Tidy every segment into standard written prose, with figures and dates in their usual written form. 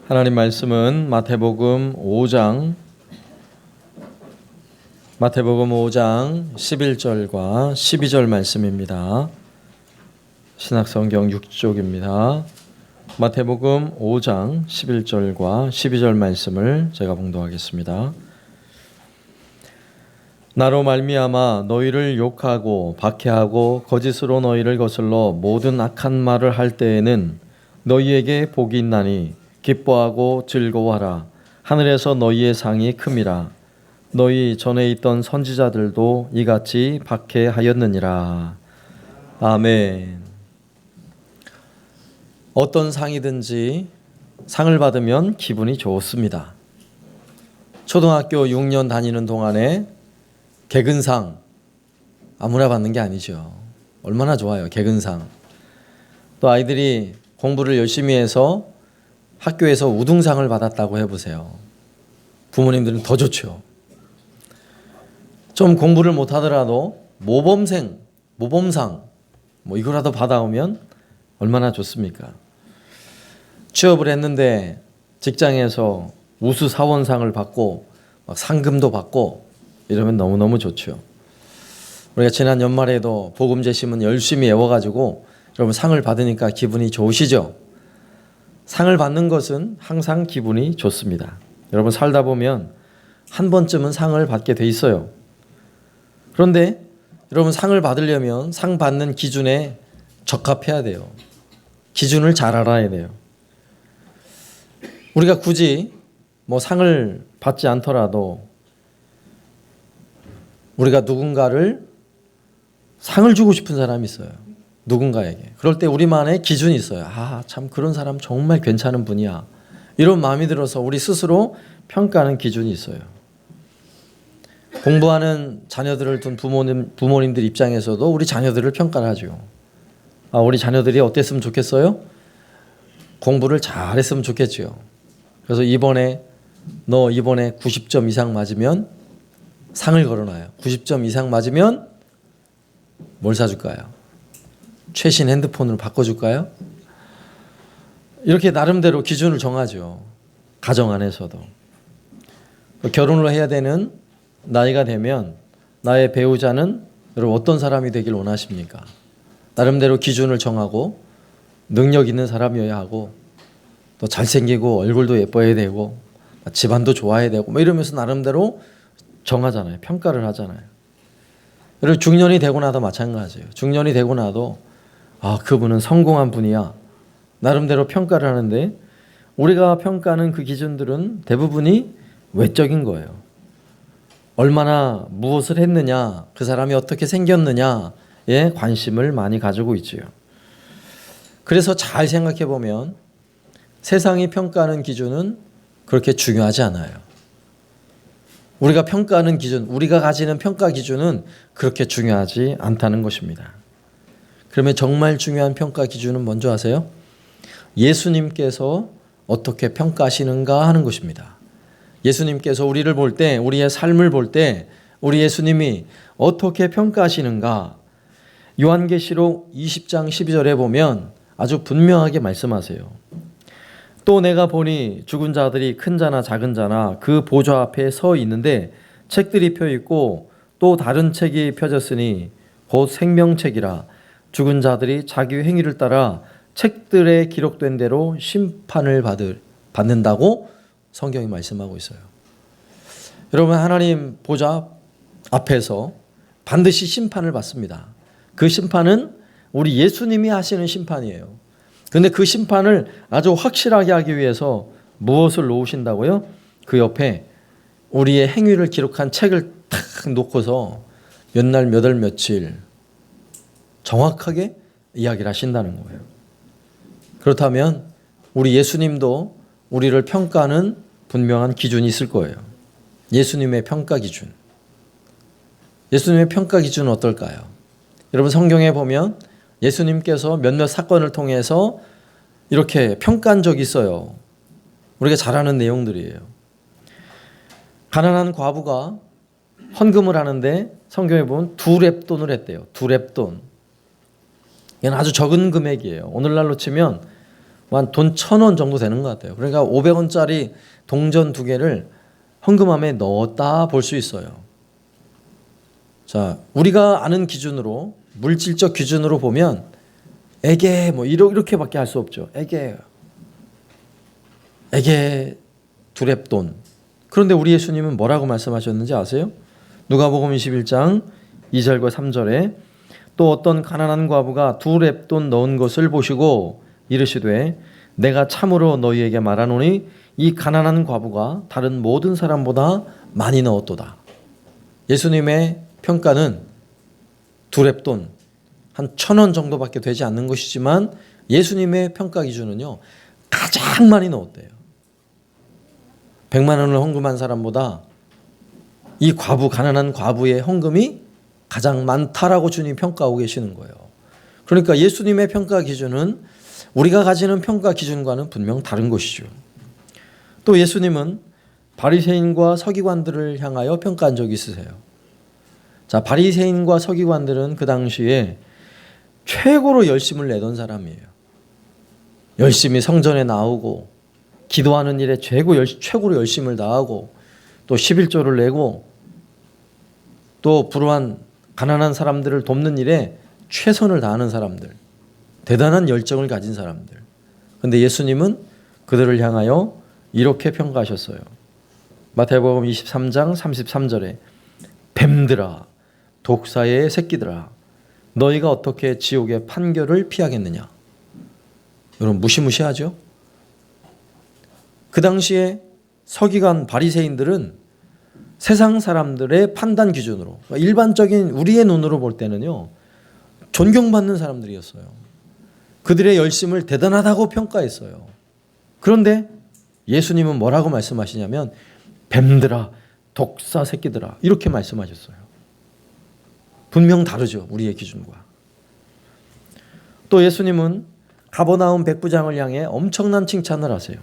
하나님 말씀은 마태복음 5장 11절과 12절 말씀입니다. 신약성경 6쪽입니다. 마태복음 5장 11절과 12절 말씀을 제가 봉독하겠습니다. 나로 말미암아 너희를 욕하고 박해하고 거짓으로 너희를 거슬러 모든 악한 말을 할 때에는 너희에게 복이 있나니 기뻐하고 즐거워하라. 하늘에서 너희의 상이 큼이라. 너희 전에 있던 선지자들도 이같이 박해하였느니라. 아멘. 어떤 상이든지 상을 받으면 기분이 좋습니다. 초등학교 6년 다니는 동안에 개근상, 아무나 받는 게 아니죠. 얼마나 좋아요, 개근상. 또 아이들이 공부를 열심히 해서 학교에서 우등상을 받았다고 해보세요. 부모님들은 더 좋죠. 좀 공부를 못하더라도 모범상 이거라도 받아오면 얼마나 좋습니까? 취업을 했는데 직장에서 우수 사원상을 받고 막 상금도 받고 이러면 너무너무 좋죠. 우리가 지난 연말에도 복음제심은 열심히 외워가지고 여러분 상을 받으니까 기분이 좋으시죠? 상을 받는 것은 항상 기분이 좋습니다. 여러분 살다 보면 한 번쯤은 상을 받게 돼 있어요. 그런데 여러분 상을 받으려면 상 받는 기준에 적합해야 돼요. 기준을 잘 알아야 돼요. 우리가 굳이 상을 받지 않더라도 우리가 누군가를 상을 주고 싶은 사람이 있어요. 누군가에게. 그럴 때 우리만의 기준이 있어요. 참 그런 사람 정말 괜찮은 분이야. 이런 마음이 들어서 우리 스스로 평가하는 기준이 있어요. 공부하는 자녀들을 둔 부모님들 입장에서도 우리 자녀들을 평가를 하죠. 우리 자녀들이 어땠으면 좋겠어요? 공부를 잘했으면 좋겠죠. 그래서 너 이번에 90점 이상 맞으면 상을 걸어놔요. 90점 이상 맞으면 뭘 사줄까요? 최신 핸드폰으로 바꿔줄까요? 이렇게 나름대로 기준을 정하죠. 가정 안에서도. 결혼을 해야 되는 나이가 되면 나의 배우자는 여러분 어떤 사람이 되길 원하십니까? 나름대로 기준을 정하고 능력 있는 사람이어야 하고 또 잘생기고 얼굴도 예뻐야 되고 집안도 좋아야 되고 이러면서 나름대로 정하잖아요. 평가를 하잖아요. 여러분 중년이 되고 나도 마찬가지예요. 중년이 되고 나도 그분은 성공한 분이야. 나름대로 평가를 하는데 우리가 평가하는 그 기준들은 대부분이 외적인 거예요. 얼마나 무엇을 했느냐, 그 사람이 어떻게 생겼느냐에 관심을 많이 가지고 있죠. 그래서 잘 생각해 보면 세상이 평가하는 기준은 그렇게 중요하지 않아요. 우리가 평가하는 기준, 우리가 가지는 평가 기준은 그렇게 중요하지 않다는 것입니다. 그러면 정말 중요한 평가 기준은 뭔지 아세요? 예수님께서 어떻게 평가하시는가 하는 것입니다. 예수님께서 우리를 볼 때, 우리의 삶을 볼 때 우리 예수님이 어떻게 평가하시는가? 요한계시록 20장 12절에 보면 아주 분명하게 말씀하세요. 또 내가 보니 죽은 자들이 큰 자나 작은 자나 그 보좌 앞에 서 있는데 책들이 펴 있고 또 다른 책이 펴졌으니 곧 생명책이라. 죽은 자들이 자기 행위를 따라 책들에 기록된 대로 심판을 받는다고 성경이 말씀하고 있어요. 여러분 하나님 보좌 앞에서 반드시 심판을 받습니다. 그 심판은 우리 예수님이 하시는 심판이에요. 그런데 그 심판을 아주 확실하게 하기 위해서 무엇을 놓으신다고요? 그 옆에 우리의 행위를 기록한 책을 탁 놓고서 몇 날 몇 월 며칠 정확하게 이야기를 하신다는 거예요. 그렇다면 우리 예수님도 우리를 평가하는 분명한 기준이 있을 거예요. 예수님의 평가 기준. 예수님의 평가 기준은 어떨까요? 여러분 성경에 보면 예수님께서 몇몇 사건을 통해서 이렇게 평가한 적이 있어요. 우리가 잘 아는 내용들이에요. 가난한 과부가 헌금을 하는데 성경에 보면 2렙돈을 했대요. 2렙돈. 이건 아주 적은 금액이에요. 오늘날로 치면 한 돈 1,000원 정도 되는 것 같아요. 그러니까 500원짜리 동전 2개를 헌금함에 넣었다 볼 수 있어요. 자, 우리가 아는 기준으로, 물질적 기준으로 보면 에게 뭐 이렇게밖에 할 수 없죠. 에게 두렙돈. 그런데 우리 예수님은 뭐라고 말씀하셨는지 아세요? 누가복음 21장 2절과 3절에 또 어떤 가난한 과부가 2렙돈 넣은 것을 보시고 이르시되 내가 참으로 너희에게 말하노니 이 가난한 과부가 다른 모든 사람보다 많이 넣었도다. 예수님의 평가는 2렙돈 한 1,000원 정도밖에 되지 않는 것이지만 예수님의 평가 기준은요 가장 많이 넣었대요. 100만 원을 헌금한 사람보다 이 가난한 과부의 헌금이 가장 많다라고 주님 평가하고 계시는 거예요. 그러니까 예수님의 평가 기준은 우리가 가지는 평가 기준과는 분명 다른 것이죠. 또 예수님은 바리새인과 서기관들을 향하여 평가한 적이 있으세요. 자, 바리새인과 서기관들은 그 당시에 최고로 열심을 내던 사람이에요. 열심히 성전에 나오고 기도하는 일에 최고로 열심을 다하고 또 11조를 내고 또 불우한 가난한 사람들을 돕는 일에 최선을 다하는 사람들, 대단한 열정을 가진 사람들. 그런데 예수님은 그들을 향하여 이렇게 평가하셨어요. 마태복음 23장 33절에 뱀들아 독사의 새끼들아 너희가 어떻게 지옥의 판결을 피하겠느냐. 여러분 무시무시하죠? 그 당시에 서기관 바리새인들은 세상 사람들의 판단 기준으로 일반적인 우리의 눈으로 볼 때는요 존경받는 사람들이었어요. 그들의 열심을 대단하다고 평가했어요. 그런데 예수님은 뭐라고 말씀하시냐면 뱀들아 독사 새끼들아 이렇게 말씀하셨어요. 분명 다르죠. 우리의 기준과. 또 예수님은 가버나움 백부장을 향해 엄청난 칭찬을 하세요.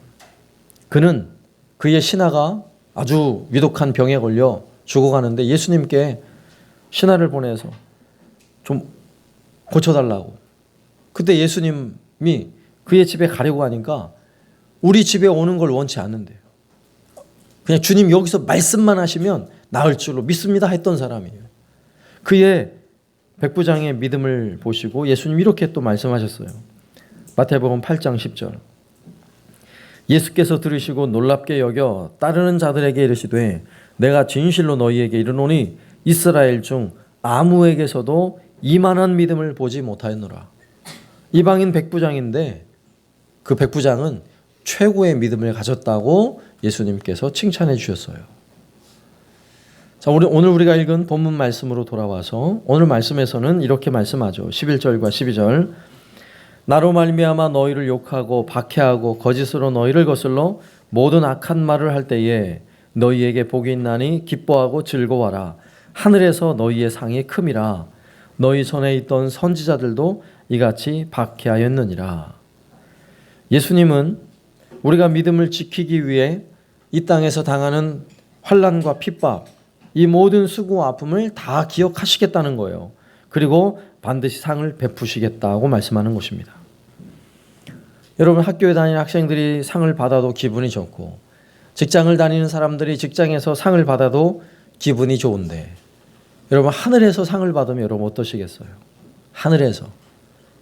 그는 그의 신하가 아주 위독한 병에 걸려 죽어가는데 예수님께 신하를 보내서 좀 고쳐달라고. 그때 예수님이 그의 집에 가려고 하니까 우리 집에 오는 걸 원치 않는데요. 그냥 주님 여기서 말씀만 하시면 나을 줄로 믿습니다 했던 사람이에요. 그의 백부장의 믿음을 보시고 예수님 이렇게 또 말씀하셨어요. 마태복음 8장 10절. 예수께서 들으시고 놀랍게 여겨 따르는 자들에게 이르시되 내가 진실로 너희에게 이르노니 이스라엘 중 아무에게서도 이만한 믿음을 보지 못하였노라. 이방인 백부장인데 그 백부장은 최고의 믿음을 가졌다고 예수님께서 칭찬해 주셨어요. 자, 오늘 우리가 읽은 본문 말씀으로 돌아와서 오늘 말씀에서는 이렇게 말씀하죠. 11절과 12절. 나로 말미암아 너희를 욕하고 박해하고 거짓으로 너희를 거슬러 모든 악한 말을 할 때에 너희에게 복이 있나니 기뻐하고 즐거워하라. 하늘에서 너희의 상이 큼이라. 너희 전에 있던 선지자들도 이같이 박해하였느니라. 예수님은 우리가 믿음을 지키기 위해 이 땅에서 당하는 환난과 핍박, 이 모든 수고와 아픔을 다 기억하시겠다는 거예요. 그리고 반드시 상을 베푸시겠다고 말씀하는 것입니다. 여러분 학교에 다니는 학생들이 상을 받아도 기분이 좋고 직장을 다니는 사람들이 직장에서 상을 받아도 기분이 좋은데 여러분 하늘에서 상을 받으면 여러분 어떠시겠어요? 하늘에서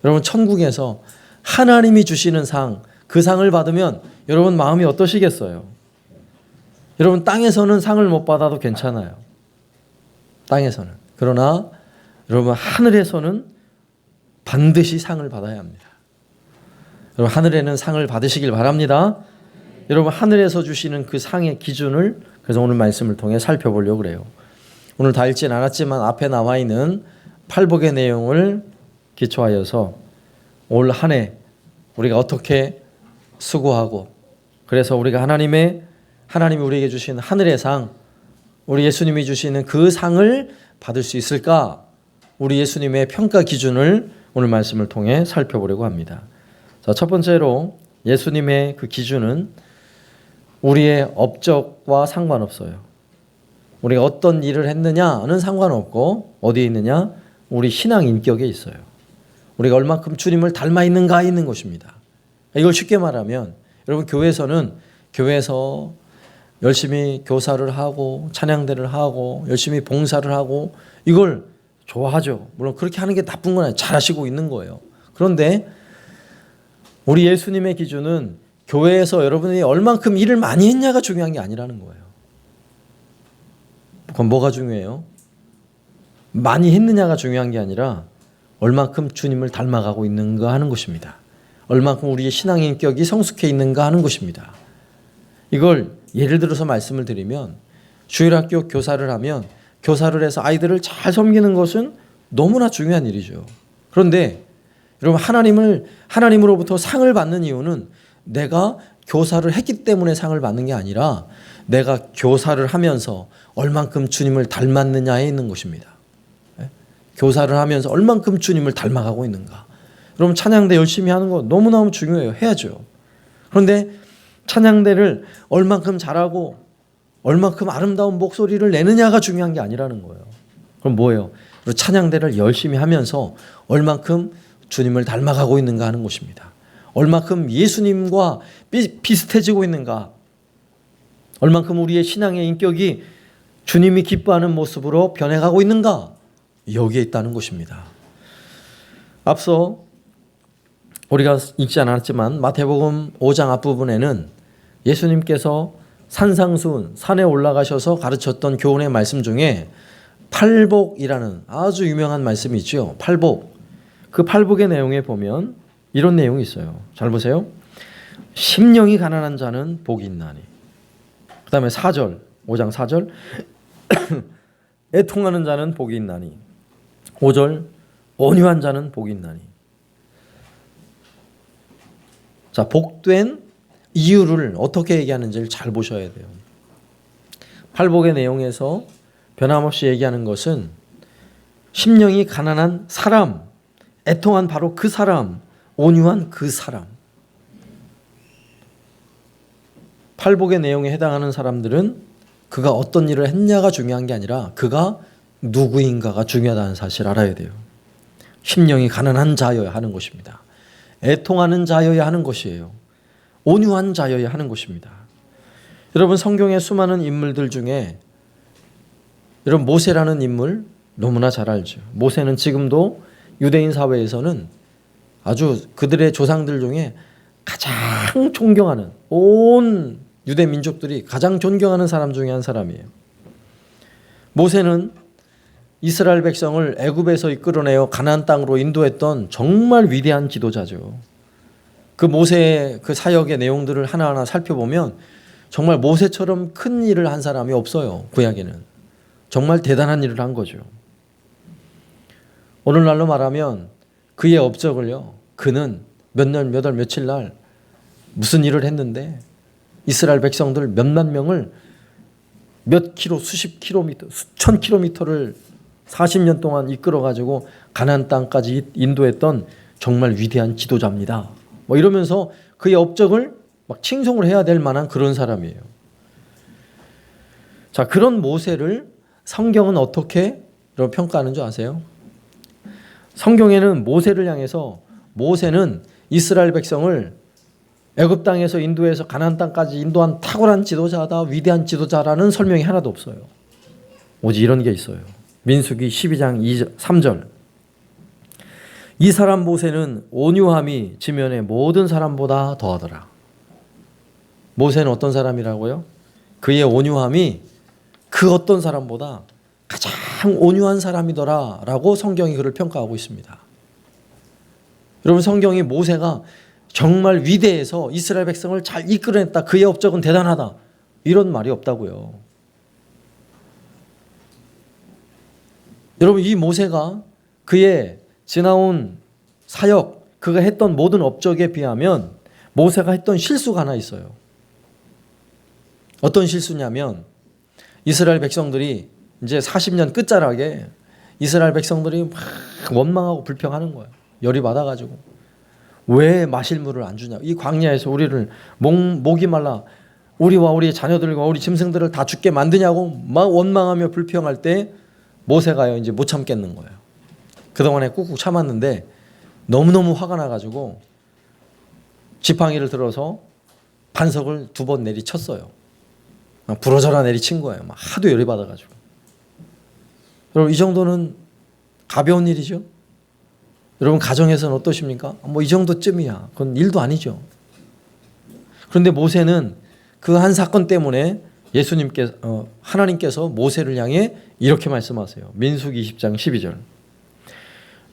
여러분 천국에서 하나님이 주시는 상, 그 상을 받으면 여러분 마음이 어떠시겠어요? 여러분 땅에서는 상을 못 받아도 괜찮아요. 땅에서는. 그러나 여러분 하늘에서는 반드시 상을 받아야 합니다. 여러분 하늘에는 상을 받으시길 바랍니다. 여러분 하늘에서 주시는 그 상의 기준을 그래서 오늘 말씀을 통해 살펴보려고 그래요. 오늘 다 읽진 않았지만 앞에 나와 있는 팔복의 내용을 기초하여서 올 한 해 우리가 어떻게 수고하고 그래서 우리가 하나님이 우리에게 주신 하늘의 상, 우리 예수님이 주시는 그 상을 받을 수 있을까? 우리 예수님의 평가 기준을 오늘 말씀을 통해 살펴보려고 합니다. 자, 첫 번째로 예수님의 그 기준은 우리의 업적과 상관없어요. 우리가 어떤 일을 했느냐는 상관없고 어디에 있느냐? 우리 신앙 인격에 있어요. 우리가 얼만큼 주님을 닮아 있는가 있는 것입니다. 이걸 쉽게 말하면 여러분 교회에서 열심히 교사를 하고 찬양대를 하고 열심히 봉사를 하고 이걸 좋아하죠. 물론 그렇게 하는 게 나쁜 건 아니에요. 잘하시고 있는 거예요. 그런데 우리 예수님의 기준은 교회에서 여러분이 얼만큼 일을 많이 했냐가 중요한 게 아니라는 거예요. 그럼 뭐가 중요해요? 많이 했느냐가 중요한 게 아니라 얼만큼 주님을 닮아가고 있는가 하는 것입니다. 얼만큼 우리의 신앙의 인격이 성숙해 있는가 하는 것입니다. 이걸 예를 들어서 말씀을 드리면 주일학교 교사를 하면 교사를 해서 아이들을 잘 섬기는 것은 너무나 중요한 일이죠. 그런데 여러분 하나님으로부터 상을 받는 이유는 내가 교사를 했기 때문에 상을 받는 게 아니라 내가 교사를 하면서 얼만큼 주님을 닮았느냐에 있는 것입니다. 교사를 하면서 얼만큼 주님을 닮아가고 있는가. 여러분 찬양대 열심히 하는 거 너무너무 중요해요. 해야죠. 그런데 찬양대를 얼만큼 잘하고 얼만큼 아름다운 목소리를 내느냐가 중요한 게 아니라는 거예요. 그럼 뭐예요? 찬양대를 열심히 하면서 얼만큼 주님을 닮아가고 있는가 하는 것입니다. 얼만큼 예수님과 비슷해지고 있는가. 얼만큼 우리의 신앙의 인격이 주님이 기뻐하는 모습으로 변해가고 있는가. 여기에 있다는 것입니다. 앞서 우리가 읽지 않았지만 마태복음 5장 앞부분에는 예수님께서 산상수훈 산에 올라가셔서 가르쳤던 교훈의 말씀 중에 팔복이라는 아주 유명한 말씀이 있죠. 팔복. 그 팔복의 내용에 보면 이런 내용이 있어요. 잘 보세요. 심령이 가난한 자는 복이 있나니. 그 다음에 4절 5장 4절 애통하는 자는 복이 있나니. 5절 온유한 자는 복이 있나니. 자, 복된 이유를 어떻게 얘기하는지를 잘 보셔야 돼요. 팔복의 내용에서 변함없이 얘기하는 것은 심령이 가난한 사람, 애통한 바로 그 사람, 온유한 그 사람. 팔복의 내용에 해당하는 사람들은 그가 어떤 일을 했냐가 중요한 게 아니라 그가 누구인가가 중요하다는 사실을 알아야 돼요. 심령이 가난한 자여야 하는 것입니다. 애통하는 자여야 하는 것이에요. 온유한 자여야 하는 것입니다. 여러분 성경의 수많은 인물들 중에 여러분 모세라는 인물 너무나 잘 알죠. 모세는 지금도 유대인 사회에서는 아주 그들의 조상들 중에 가장 존경하는 온 유대 민족들이 가장 존경하는 사람 중에 한 사람이에요. 모세는 이스라엘 백성을 애굽에서 이끌어내어 가나안 땅으로 인도했던 정말 위대한 지도자죠. 그 모세의 그 사역의 내용들을 하나하나 살펴보면 정말 모세처럼 큰 일을 한 사람이 없어요. 구약에는. 정말 대단한 일을 한 거죠. 오늘날로 말하면 그의 업적을요. 그는 몇 년, 몇 월, 며칠 날 무슨 일을 했는데 이스라엘 백성들 몇만 명을 몇 킬로, 수십 킬로미터, 수천 킬로미터를 40년 동안 이끌어가지고 가나안 땅까지 인도했던 정말 위대한 지도자입니다. 뭐 이러면서 그의 업적을 막 칭송을 해야 될 만한 그런 사람이에요. 자, 그런 모세를 성경은 어떻게 평가하는 줄 아세요? 성경에는 모세를 향해서 모세는 이스라엘 백성을 애굽 땅에서 인도해서 가나안 땅까지 인도한 탁월한 지도자다, 위대한 지도자라는 설명이 하나도 없어요. 오직 이런 게 있어요. 민수기 12장 3절. 이 사람 모세는 온유함이 지면의 모든 사람보다 더하더라. 모세는 어떤 사람이라고요? 그의 온유함이 그 어떤 사람보다 가장 온유한 사람이더라 라고 성경이 그를 평가하고 있습니다. 여러분 성경이 모세가 정말 위대해서 이스라엘 백성을 잘 이끌어냈다. 그의 업적은 대단하다. 이런 말이 없다고요. 여러분 이 모세가 그의 지나온 사역, 그가 했던 모든 업적에 비하면 모세가 했던 실수가 하나 있어요. 어떤 실수냐면 이스라엘 백성들이 이제 40년 끝자락에 이스라엘 백성들이 막 원망하고 불평하는 거예요. 열이 받아가지고 왜 마실 물을 안 주냐. 이 광야에서 우리를 목이 말라 우리와 우리 자녀들과 우리 짐승들을 다 죽게 만드냐고 막 원망하며 불평할 때 모세가요 이제 못 참겠는 거예요. 그동안에 꾹꾹 참았는데 너무너무 화가 나가지고 지팡이를 들어서 반석을 2번 내리쳤어요. 부러져라 내리친 거예요. 막 하도 열이 받아가지고. 여러분 이 정도는 가벼운 일이죠. 여러분 가정에서는 어떠십니까? 뭐 이 정도쯤이야. 그건 일도 아니죠. 그런데 모세는 그 한 사건 때문에 하나님께서 모세를 향해 이렇게 말씀하세요. 민수기 20장 12절.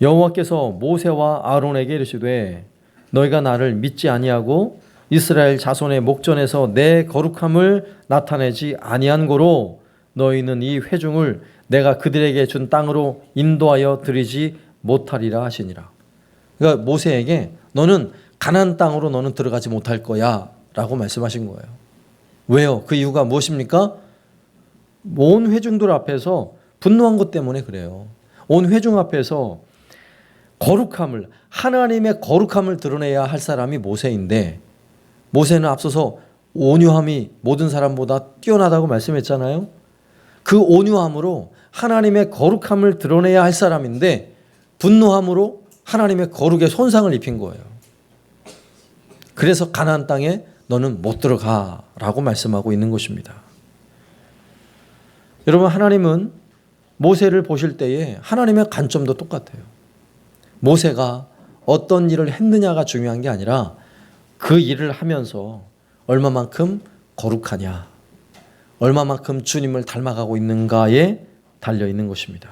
여호와께서 모세와 아론에게 이르시되 너희가 나를 믿지 아니하고 이스라엘 자손의 목전에서 내 거룩함을 나타내지 아니한 고로 너희는 이 회중을 내가 그들에게 준 땅으로 인도하여 드리지 못하리라 하시니라. 그러니까 모세에게 너는 가나안 땅으로 너는 들어가지 못할 거야 라고 말씀하신 거예요. 왜요? 그 이유가 무엇입니까? 온 회중들 앞에서 분노한 것 때문에 그래요. 온 회중 앞에서 하나님의 거룩함을 드러내야 할 사람이 모세인데, 모세는 앞서서 온유함이 모든 사람보다 뛰어나다고 말씀했잖아요. 그 온유함으로 하나님의 거룩함을 드러내야 할 사람인데 분노함으로 하나님의 거룩에 손상을 입힌 거예요. 그래서 가나안 땅에 너는 못 들어가라고 말씀하고 있는 것입니다. 여러분 하나님은 모세를 보실 때에 하나님의 관점도 똑같아요. 모세가 어떤 일을 했느냐가 중요한 게 아니라 그 일을 하면서 얼마만큼 거룩하냐, 얼마만큼 주님을 닮아가고 있는가에 달려있는 것입니다.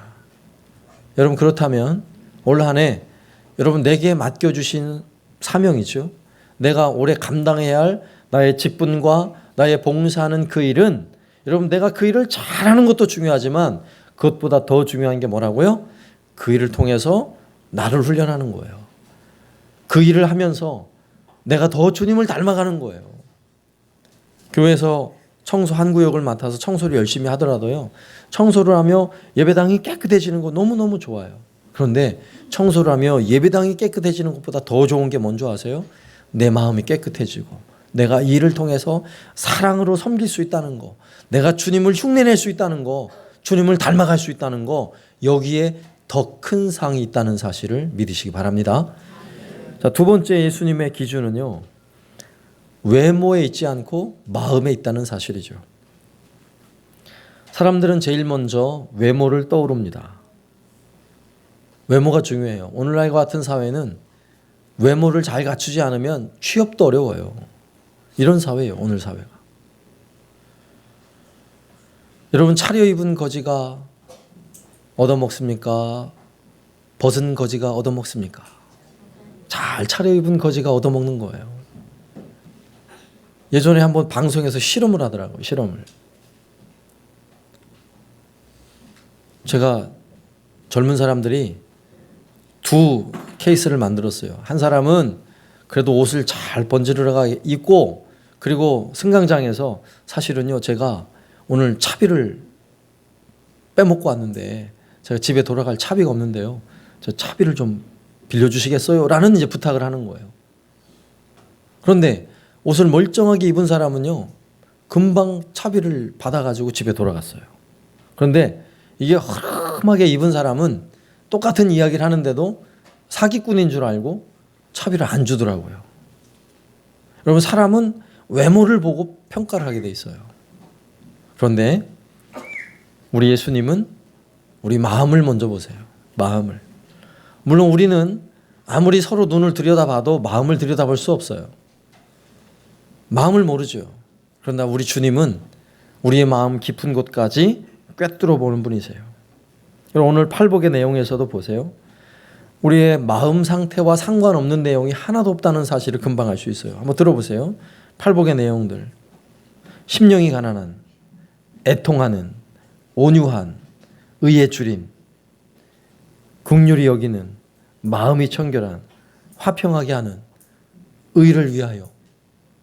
여러분 그렇다면 올 한 해 여러분 내게 맡겨주신 사명이죠. 내가 올해 감당해야 할 나의 직분과 나의 봉사하는 그 일은, 여러분 내가 그 일을 잘하는 것도 중요하지만 그것보다 더 중요한 게 뭐라고요? 그 일을 통해서 나를 훈련하는 거예요. 그 일을 하면서 내가 더 주님을 닮아가는 거예요. 교회에서 청소 한 구역을 맡아서 청소를 열심히 하더라도요, 청소를 하며 예배당이 깨끗해지는 거 너무너무 좋아요. 그런데 청소를 하며 예배당이 깨끗해지는 것보다 더 좋은 게 뭔지 아세요? 내 마음이 깨끗해지고 내가 이 일을 통해서 사랑으로 섬길 수 있다는 거, 내가 주님을 흉내낼 수 있다는 거, 주님을 닮아갈 수 있다는 거, 여기에 더 큰 상이 있다는 사실을 믿으시기 바랍니다. 자, 두 번째 예수님의 기준은요, 외모에 있지 않고 마음에 있다는 사실이죠. 사람들은 제일 먼저 외모를 떠오릅니다. 외모가 중요해요. 오늘날과 같은 사회는 외모를 잘 갖추지 않으면 취업도 어려워요. 이런 사회예요, 오늘 사회가. 여러분 차려입은 거지가 얻어먹습니까? 벗은 거지가 얻어먹습니까? 잘 차려입은 거지가 얻어먹는 거예요. 예전에 한번 방송에서 실험을 하더라고요. 실험을. 제가 젊은 사람들이 두 케이스를 만들었어요. 한 사람은 그래도 옷을 잘 번지르르하게 입고, 그리고 승강장에서 사실은요 제가 오늘 차비를 빼먹고 왔는데 제가 집에 돌아갈 차비가 없는데요, 저 차비를 좀 빌려주시겠어요? 라는 이제 부탁을 하는 거예요. 그런데 옷을 멀쩡하게 입은 사람은요 금방 차비를 받아가지고 집에 돌아갔어요. 그런데 이게 허름하게 입은 사람은 똑같은 이야기를 하는데도 사기꾼인 줄 알고 차비를 안 주더라고요. 여러분 사람은 외모를 보고 평가를 하게 돼 있어요. 그런데 우리 예수님은 우리 마음을 먼저 보세요. 마음을. 물론 우리는 아무리 서로 눈을 들여다봐도 마음을 들여다볼 수 없어요. 마음을 모르죠. 그러나 우리 주님은 우리의 마음 깊은 곳까지 꿰뚫어 보는 분이세요. 오늘 팔복의 내용에서도 보세요. 우리의 마음 상태와 상관없는 내용이 하나도 없다는 사실을 금방 알 수 있어요. 한번 들어보세요. 팔복의 내용들. 심령이 가난한, 애통하는, 온유한, 의에 줄인, 긍휼히 여기는, 마음이 청결한, 화평하게 하는, 의를 위하여.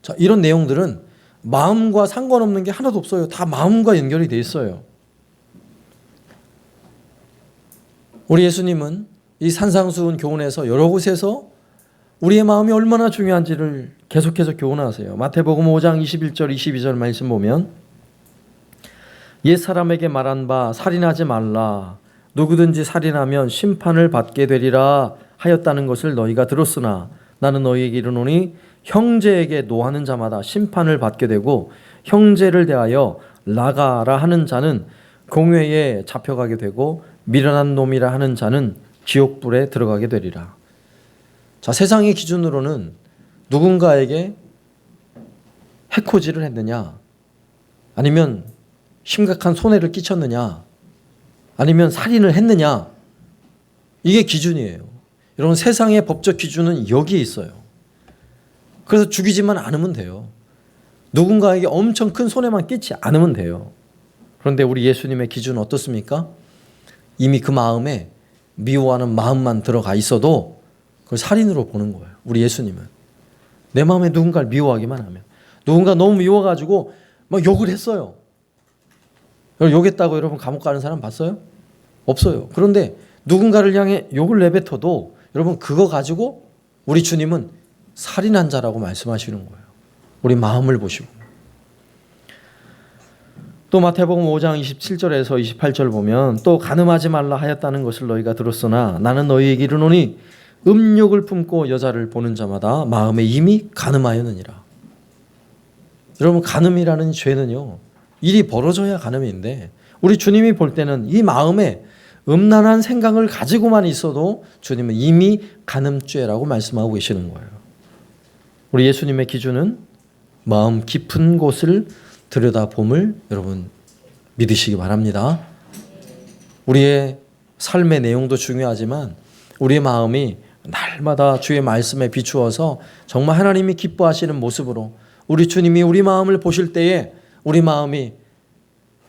자, 이런 내용들은 마음과 상관없는 게 하나도 없어요. 다 마음과 연결이 돼 있어요. 우리 예수님은 이 산상수훈 교훈에서 여러 곳에서 우리의 마음이 얼마나 중요한지를 계속해서 교훈하세요. 마태복음 5장 21절 22절 말씀 보면, 옛사람에게 말한 바 살인하지 말라, 누구든지 살인하면 심판을 받게 되리라 하였다는 것을 너희가 들었으나 나는 너희에게 이르노니 형제에게 노하는 자마다 심판을 받게 되고 형제를 대하여 나가라 하는 자는 공회에 잡혀가게 되고 미련한 놈이라 하는 자는 지옥불에 들어가게 되리라. 자, 세상의 기준으로는 누군가에게 해코지를 했느냐, 아니면 심각한 손해를 끼쳤느냐, 아니면 살인을 했느냐, 이게 기준이에요. 여러분, 세상의 법적 기준은 여기에 있어요. 그래서 죽이지만 않으면 돼요. 누군가에게 엄청 큰 손해만 끼치 않으면 돼요. 그런데 우리 예수님의 기준은 어떻습니까? 이미 그 마음에 미워하는 마음만 들어가 있어도 그걸 살인으로 보는 거예요. 우리 예수님은. 내 마음에 누군가를 미워하기만 하면. 누군가 너무 미워가지고 막 욕을 했어요. 욕했다고 여러분 감옥 가는 사람 봤어요? 없어요. 그런데 누군가를 향해 욕을 내뱉어도 여러분 그거 가지고 우리 주님은 살인한 자라고 말씀하시는 거예요. 우리 마음을 보시고. 또 마태복음 5장 27절에서 28절 보면 또 간음하지 말라 하였다는 것을 너희가 들었으나 나는 너희에게 이르노니 음욕을 품고 여자를 보는 자마다 마음에 이미 간음하였느니라. 여러분, 간음이라는 죄는요, 일이 벌어져야 간음인데 우리 주님이 볼 때는 이 마음에 음란한 생각을 가지고만 있어도 주님은 이미 간음죄라고 말씀하고 계시는 거예요. 우리 예수님의 기준은 마음 깊은 곳을 들여다봄을 여러분 믿으시기 바랍니다. 우리의 삶의 내용도 중요하지만 우리의 마음이 날마다 주의 말씀에 비추어서 정말 하나님이 기뻐하시는 모습으로 우리 주님이 우리 마음을 보실 때에 우리 마음이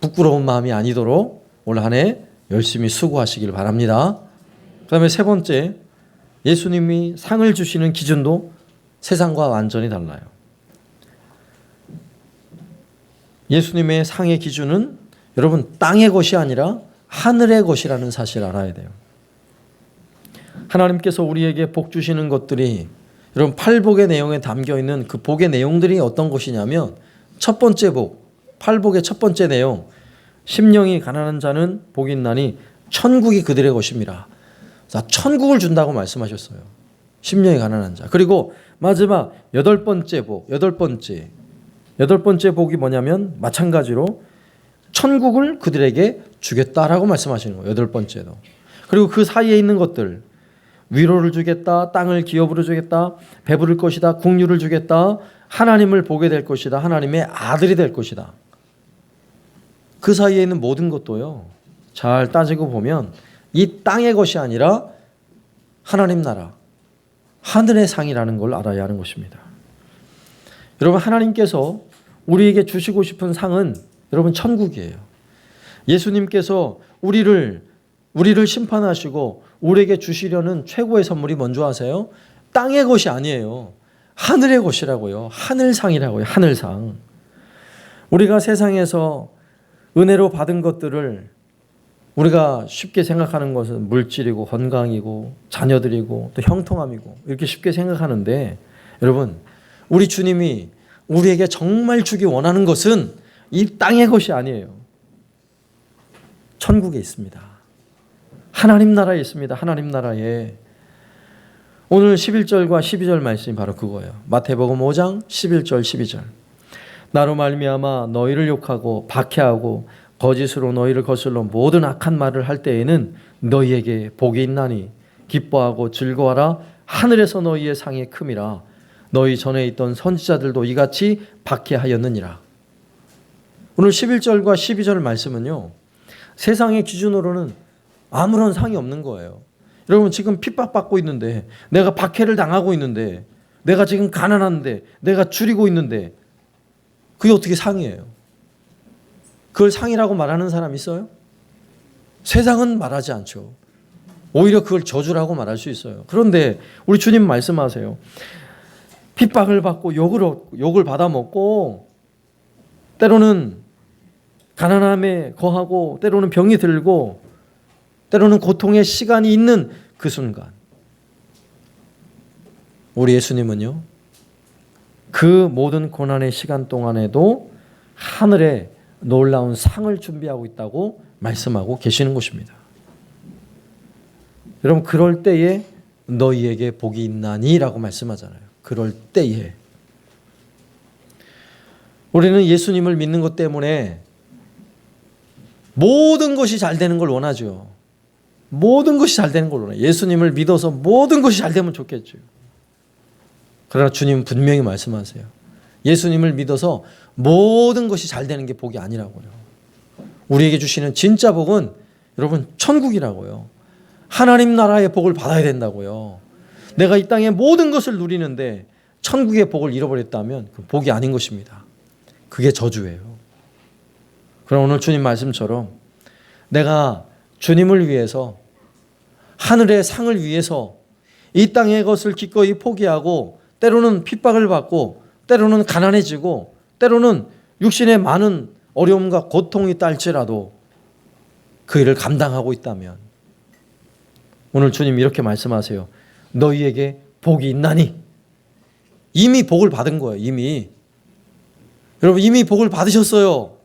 부끄러운 마음이 아니도록 올 한 해 열심히 수고하시길 바랍니다. 그 다음에 세 번째, 예수님이 상을 주시는 기준도 세상과 완전히 달라요. 예수님의 상의 기준은 여러분 땅의 것이 아니라 하늘의 것이라는 사실을 알아야 돼요. 하나님께서 우리에게 복 주시는 것들이 여러분 팔복의 내용에 담겨있는 그 복의 내용들이 어떤 것이냐면 첫 번째 복, 팔복의 첫 번째 내용, 심령이 가난한 자는 복이 있나니 천국이 그들의 것입니다. 자, 천국을 준다고 말씀하셨어요. 심령이 가난한 자. 그리고 마지막 여덟 번째 복, 여덟 번째 복이 뭐냐면 마찬가지로 천국을 그들에게 주겠다라고 말씀하시는 거예요. 여덟 번째도. 그리고 그 사이에 있는 것들, 위로를 주겠다, 땅을 기업으로 주겠다, 배부를 것이다, 국류를 주겠다, 하나님을 보게 될 것이다, 하나님의 아들이 될 것이다. 그 사이에 있는 모든 것도요, 잘 따지고 보면 이 땅의 것이 아니라 하나님 나라, 하늘의 상이라는 걸 알아야 하는 것입니다. 여러분, 하나님께서 우리에게 주시고 싶은 상은 여러분 천국이에요. 예수님께서 우리를 심판하시고 우리에게 주시려는 최고의 선물이 뭔지 아세요? 땅의 것이 아니에요. 하늘의 것이라고요. 하늘상이라고요. 하늘상. 우리가 세상에서 은혜로 받은 것들을 우리가 쉽게 생각하는 것은 물질이고 건강이고 자녀들이고 또 형통함이고 이렇게 쉽게 생각하는데 여러분, 우리 주님이 우리에게 정말 주기 원하는 것은 이 땅의 것이 아니에요. 천국에 있습니다. 하나님 나라에 있습니다. 하나님 나라에. 오늘 11절과 12절 말씀이 바로 그거예요. 마태복음 5장 11절 12절. 나로 말미암아 너희를 욕하고 박해하고 거짓으로 너희를 거슬러 모든 악한 말을 할 때에는 너희에게 복이 있나니 기뻐하고 즐거워하라. 하늘에서 너희의 상이 큼이라. 너희 전에 있던 선지자들도 이같이 박해하였느니라. 오늘 11절과 12절 말씀은요, 세상의 기준으로는 아무런 상이 없는 거예요. 여러분, 지금 핍박받고 있는데, 내가 박해를 당하고 있는데, 내가 지금 가난한데, 내가 줄이고 있는데 그게 어떻게 상이에요? 그걸 상이라고 말하는 사람 있어요? 세상은 말하지 않죠. 오히려 그걸 저주라고 말할 수 있어요. 그런데 우리 주님 말씀하세요. 핍박을 받고 욕을 받아먹고 때로는 가난함에 거하고 때로는 병이 들고 때로는 고통의 시간이 있는 그 순간, 우리 예수님은요, 그 모든 고난의 시간 동안에도 하늘에 놀라운 상을 준비하고 있다고 말씀하고 계시는 것입니다. 여러분, 그럴 때에 너희에게 복이 있나니 라고 말씀하잖아요. 그럴 때에. 우리는 예수님을 믿는 것 때문에 모든 것이 잘 되는 걸 원하죠. 모든 것이 잘 되는 걸 원해요. 예수님을 믿어서 모든 것이 잘 되면 좋겠죠. 그러나 주님은 분명히 말씀하세요. 예수님을 믿어서 모든 것이 잘 되는 게 복이 아니라고요. 우리에게 주시는 진짜 복은 여러분 천국이라고요. 하나님 나라의 복을 받아야 된다고요. 내가 이 땅의 모든 것을 누리는데 천국의 복을 잃어버렸다면 그 복이 아닌 것입니다. 그게 저주예요. 그럼 오늘 주님 말씀처럼 내가 주님을 위해서 하늘의 상을 위해서 이 땅의 것을 기꺼이 포기하고 때로는 핍박을 받고 때로는 가난해지고 때로는 육신의 많은 어려움과 고통이 딸지라도 그 일을 감당하고 있다면 오늘 주님 이렇게 말씀하세요. 너희에게 복이 있나니. 이미 복을 받은 거예요. 이미. 여러분 이미 복을 받으셨어요.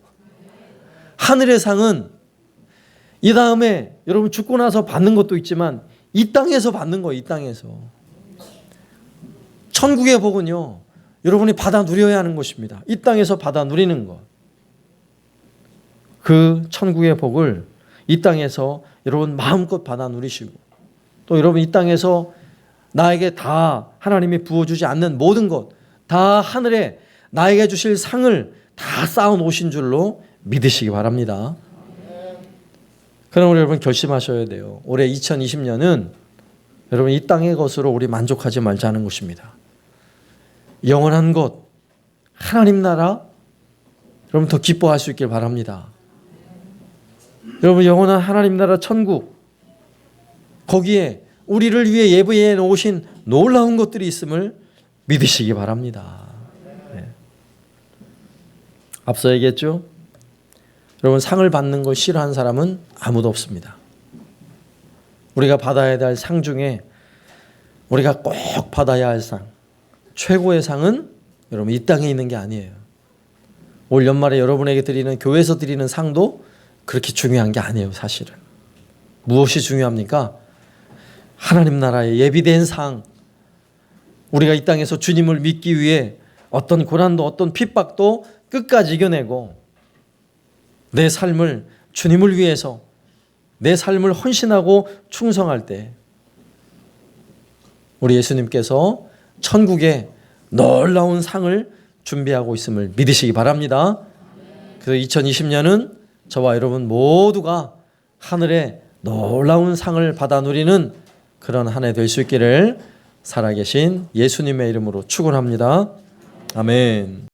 하늘의 상은 이 다음에 여러분 죽고 나서 받는 것도 있지만 이 땅에서 받는 거예요. 이 땅에서. 천국의 복은요. 여러분이 받아 누려야 하는 것입니다. 이 땅에서 받아 누리는 것. 그 천국의 복을 이 땅에서 여러분 마음껏 받아 누리시고 또 여러분 이 땅에서 나에게 다 하나님이 부어주지 않는 모든 것 다 하늘에 나에게 주실 상을 다 쌓아놓으신 줄로 믿으시기 바랍니다. 그럼 우리 여러분 결심하셔야 돼요. 올해 2020년은 여러분 이 땅의 것으로 우리 만족하지 말자는 것입니다. 영원한 것, 하나님 나라 여러분 더 기뻐할 수 있길 바랍니다. 여러분 영원한 하나님 나라 천국 거기에 우리를 위해 예비해 놓으신 놀라운 것들이 있음을 믿으시기 바랍니다. 네. 앞서 얘기했죠? 여러분 상을 받는 걸 싫어하는 사람은 아무도 없습니다. 우리가 받아야 할 상 중에 우리가 꼭 받아야 할 상, 최고의 상은 여러분 이 땅에 있는 게 아니에요. 올 연말에 여러분에게 드리는 교회에서 드리는 상도 그렇게 중요한 게 아니에요. 사실은. 무엇이 중요합니까? 하나님 나라에 예비된 상, 우리가 이 땅에서 주님을 믿기 위해 어떤 고난도 어떤 핍박도 끝까지 이겨내고 내 삶을 주님을 위해서 내 삶을 헌신하고 충성할 때 우리 예수님께서 천국에 놀라운 상을 준비하고 있음을 믿으시기 바랍니다. 그래서 2020년은 저와 여러분 모두가 하늘에 놀라운 상을 받아 누리는 그런 한 해 될 수 있기를 살아계신 예수님의 이름으로 축원합니다. 아멘.